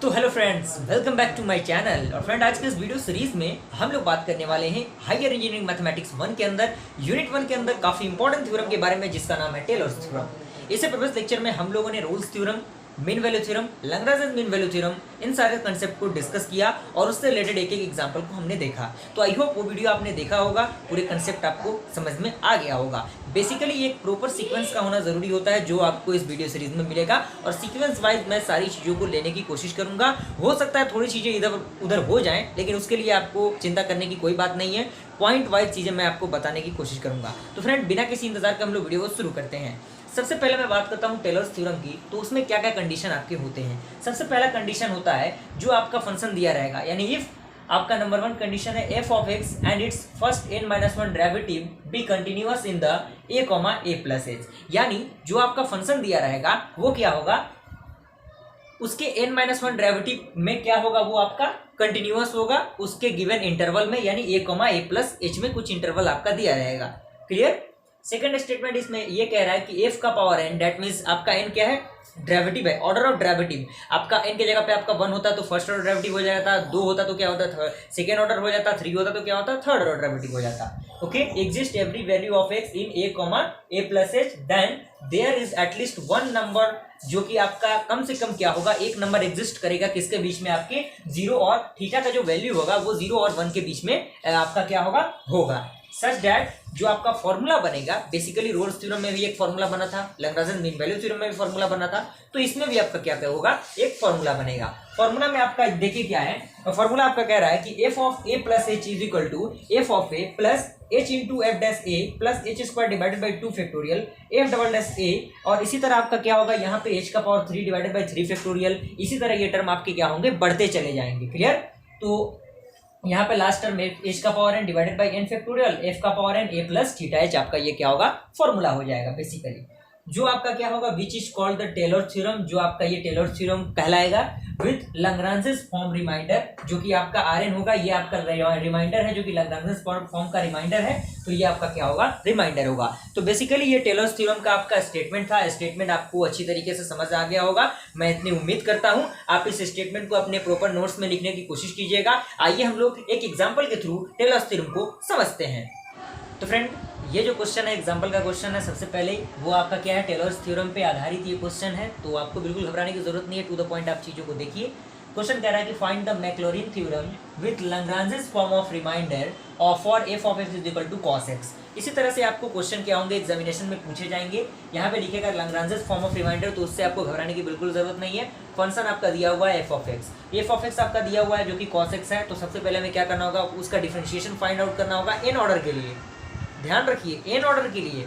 तो hello friends, welcome back to my channel. और friend, आज के इस वीडियो सीरीज में हम लोग बात करने वाले हैं हायर इंजीनियरिंग मैथमेटिक्स 1 के अंदर यूनिट 1 के अंदर काफी इंपॉर्टेंट थ्योरम के बारे में, जिसका नाम है टेलर्स थ्योरम। इससे प्रीवियस लेक्चर में हम लोगों ने Rolle's theorem, mean value theorem, Lagrange mean value theorem, इन सारे कंसेप्ट को डिस्कस किया और उससे रिलेटेड एक एक एग्जांपल को हमने देखा। तो आई होप वो वीडियो आपने देखा होगा, पूरे कंसेप्ट आपको समझ में आ गया होगा। बेसिकली एक प्रॉपर सीक्वेंस का होना जरूरी होता है जो आपको इस वीडियो सीरीज में मिलेगा, और सीक्वेंस वाइज मैं सारी चीज़ों को लेने की कोशिश करूंगा। हो सकता है थोड़ी चीज़ें इधर उधर हो जाएं, लेकिन उसके लिए आपको चिंता करने की कोई बात नहीं है। पॉइंट वाइज चीज़ें मैं आपको बताने की कोशिश करूंगा। तो फ्रेंड, बिना किसी इंतजार के हम लोग वीडियो को शुरू करते हैं। सबसे पहले मैं बात करता हूँ टेलर्स थ्योरम की। तो उसमें क्या क्या कंडीशन आपके होते हैं। सबसे पहला कंडीशन होता है जो आपका फंक्शन दिया रहेगा, यानी इफ आपका नंबर 1 कंडीशन है F of x and it's first n-1 derivative B continuous in the a, a+h, यानी जो आपका फंक्शन दिया रहेगा वो क्या होगा, उसके n-1 डेरिवेटिव में क्या होगा, वो आपका कंटिन्यूअस होगा उसके गिवन इंटरवल में, यानी a, a+h में कुछ इंटरवल आपका दिया रहेगा। क्लियर। सेकंड स्टेटमेंट इसमें ये कह रहा है कि f का पावर n, दैट मीन्स आपका n क्या है, डेरिवेटिव है, ऑर्डर ऑफ डेरिवेटिव। आपका n की जगह पे आपका 1 होता तो फर्स्ट ऑर्डर डेरिवेटिव हो जाता, 2 होता तो क्या होता सेकेंड ऑर्डर हो जाता, 3 होता तो क्या होता थर्ड ऑर्डर डेरिवेटिव हो जाता। Okay, exist every value of x in a, a+h, then there is at least one number, जो कि आपका कम से कम क्या होगा, एक नंबर एग्जिस्ट करेगा किसके बीच में, आपके 0 और थीटा का जो वैल्यू होगा वो 0 और 1 के बीच में आपका क्या होगा सच दैट जो आपका फॉर्मूला बनेगा, बेसिकली रोल्स थ्योरम में भी एक फॉर्मूला बना था, लैग्रांज मीन वैल्यू थ्योरम में भी फॉर्मूला बना था, तो इसमें भी आपका क्या होगा, एक फॉर्मूला बनेगा। फॉर्मूला में आपका देखिए क्या है, फॉर्मूला आपका कह रहा है कि f of a plus h is equal to f of a plus h into f dash a plus h square divided by 2 factorial f double dash a, और इसी तरह आपका क्या होगा, यहाँ पे h का पावर 3 डिवाइडेड बाई 3 फैक्टोरियल। इसी तरह ये टर्म आपके क्या होंगे, बढ़ते चले जाएंगे। क्लियर। तो यहाँ पे लास्ट टर्म h का power n divided by n factorial f का power n a plus theta h, आपका ये क्या होगा, फॉर्मूला हो जाएगा बेसिकली, जो आपका क्या होगा, which is called the Taylor theorem, जो आपका ये टेलर थ्योरम कहलाएगा, विथ लैग्रांज फॉर्म रिमाइंडर, जो कि आपका Rn होगा, ये आपका रिमाइंडर है, जो कि लैग्रांज फॉर्म का रिमाइंडर है, तो ये आपका क्या होगा, रिमाइंडर होगा। तो बेसिकली ये टेलर्स थ्योरम का आपका स्टेटमेंट था। स्टेटमेंट आपको अच्छी तरीके से समझ आ गया होगा, मैं इतनी उम्मीद करता हूं। आप इस स्टेटमेंट को अपने प्रॉपर नोट्स में लिखने की कोशिश कीजिएगा। आइए हम लोग एक एग्जाम्पल के थ्रू टेलर्स थ्योरम को समझते हैं। तो फ्रेंड, ये जो क्वेश्चन है, एग्जाम्पल का क्वेश्चन है, सबसे पहले वो आपका क्या है, टेलर्स थ्योरम पे आधारित ये क्वेश्चन है, तो आपको बिल्कुल घबराने की जरूरत नहीं है, टू द पॉइंट आप चीज़ों को देखिए। क्वेश्चन कह रहा है कि find the Maclaurin theorem with Lagrange form of remainder of for f of x is equal to cos x। इसी तरह से आपको क्वेश्चन क्या होंगे, एग्जामिनेशन में पूछे जाएंगे। यहाँ पे लिखेगा लैग्रांज फॉर्म ऑफ रिमाइंडर, तो उससे आपको घबराने की बिल्कुल जरूरत नहीं है। फंक्शन आपका दिया हुआ है f ऑफ x आपका दिया हुआ है जो कि cos x है। तो सबसे पहले हमें क्या करना होगा, उसका डिफरेंशिएशन फाइंड आउट करना होगा n ऑर्डर के लिए। ध्यान रखिए, n ऑर्डर के लिए,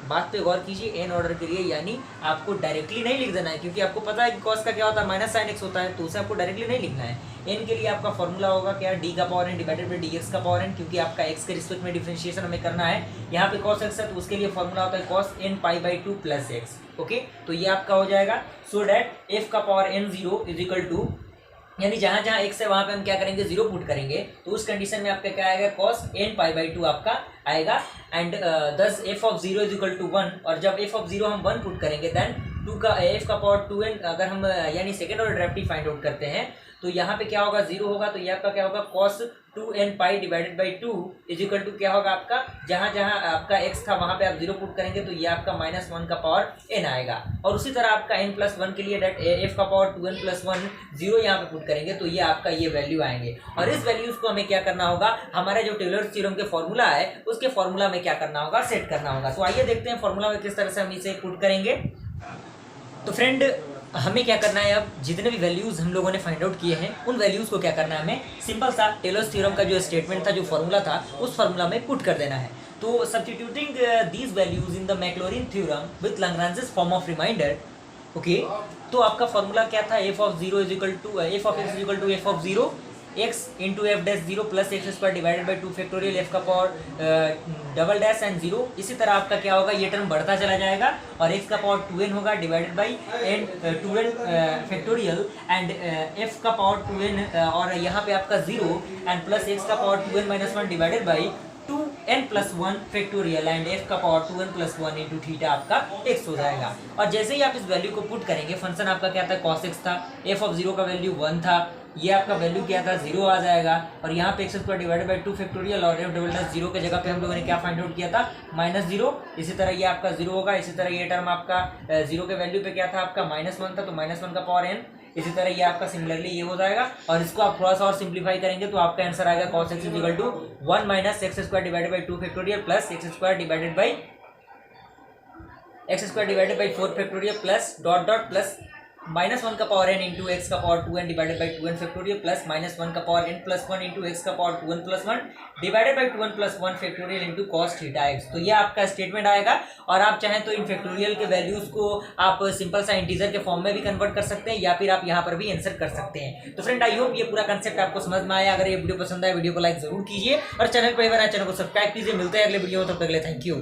बात पे गौर कीजिए, n ऑर्डर के लिए, यानी आपको डायरेक्टली नहीं लिख देना है, क्योंकि आपको पता है कि cos का क्या होता है, माइनस साइन x होता है, तो उसे आपको डायरेक्टली नहीं लिखना है। n के लिए आपका फॉर्मूला होगा क्या, d का power n divided by dx का पावर n, क्योंकि आपका x के रिस्पेक्ट में डिफरेंशिएशन हमें करना है। यहाँ पे cos x है, तो उसके लिए फॉर्मूला होता है cos n pi by 2 plus x। Okay, तो ये आपका हो जाएगा, सो डैट f का power n 0 is equal to, यानी जहाँ जहाँ x है वहाँ पे हम क्या करेंगे, 0 पुट करेंगे, तो उस कंडीशन में आपका क्या आएगा, cos n पाई बाई 2 आपका आएगा, and thus f of 0 is equal to 1, और जब f ऑफ 0 हम 1 पुट करेंगे, देन 2 का f का पावर 2n, अगर हम यानी second order derivative find out करते हैं, तो यहाँ पे क्या होगा, 0 होगा, तो ये आपका क्या होगा, cos 2n pi divided by 2 is equal to क्या होगा, आपका जहाँ जहाँ आपका x था वहाँ पे आप 0 पुट करेंगे, तो ये आपका -1 का पावर n आएगा। और उसी तरह आपका n+1 के लिए डेट f का पावर 2n+1 0 यहाँ पे पुट करेंगे, तो ये आपका ये वैल्यू आएंगे। और इस वैल्यूज को हमें क्या करना होगा, हमारे जो टेलर्स थ्योरम के फॉर्मूला है उसके फॉर्मूला में क्या करना होगा, सेट करना होगा। तो आइए देखते हैं फॉर्मूला में किस तरह से हम इसे पुट करेंगे। तो फ्रेंड, हमें क्या करना है, अब जितने भी वैल्यूज हम लोगों ने फाइंड आउट किए हैं उन वैल्यूज को क्या करना है, हमें सिंपल सा टेलर्स थ्योरम का जो स्टेटमेंट था, जो फॉर्मूला था, उस फॉर्मूला में पुट कर देना है। तो substituting these values in the Maclaurin theorem with Lagrange form of remainder. Okay, तो आपका फॉर्मूला क्या था, f of 0 is equal to f of x is equal to f of 0 x into f dash 0 plus x square divided by 2 factorial f का power double dash and 0। इसी तरह आपका क्या होगा, ये टर्म बढ़ता चला जाएगा, और x का पावर 2n होगा divided by n 2n factorial and f का पावर 2n, और यहाँ पे आपका 0 एंड प्लस x का power 2n-1 divided by 2 n+1 factorial and f का पावर 2n+1 इंटू थीटा आपका x हो जाएगा। और जैसे ही आप इस वैल्यू को पुट करेंगे, फंक्शन आपका क्या था, cos x था, f का वैल्यू 1 था, ये आपका वैल्यू क्या था, 0 आ जाएगा। और यहाँ पे x² डिवाइडेड बाई 2 फैक्टोरियल और f 0 के जगह पे हम लोगों ने क्या फाइंड आउट किया था, -0। इसी तरह ये आपका 0 होगा। इसी तरह ये टर्म आपका 0 के वैल्यू पे क्या था आपका, -1 था, तो -1 का पावर n। इसी तरह ये आपका सिमिलरली ये हो जाएगा। और इसको आप थोड़ा सा और सिंप्लीफाई करेंगे तो आपका आंसर आएगा cos x equal to 1 minus x² divided by 2 factorial plus x² divided by 4 factorial plus dot dot plus -1 का पावर n इंटू एक्स का power 2n divided by 2n factorial plus -1 का power n+1 into x का power 2n+1 divided by 2n+1 factorial into cos theta x। तो ये आपका statement आएगा। और आप चाहें तो इन फैक्टोरियल के वैल्यूज को आप सिंपल सा इंटीजर के फॉर्म में भी कन्वर्ट कर सकते हैं, या फिर आप यहाँ पर भी आंसर कर सकते हैं। तो फ्रेंड, आई होप ये पूरा कंसेप्ट आपको समझ में आया। अगर ये वीडियो पसंद आए वीडियो को लाइक जरूर कीजिए और चैनल पर चैनल को सब्सक्राइब कीजिए। मिलते हैं अगले वीडियो में, तब तक के लिए थैंक यू।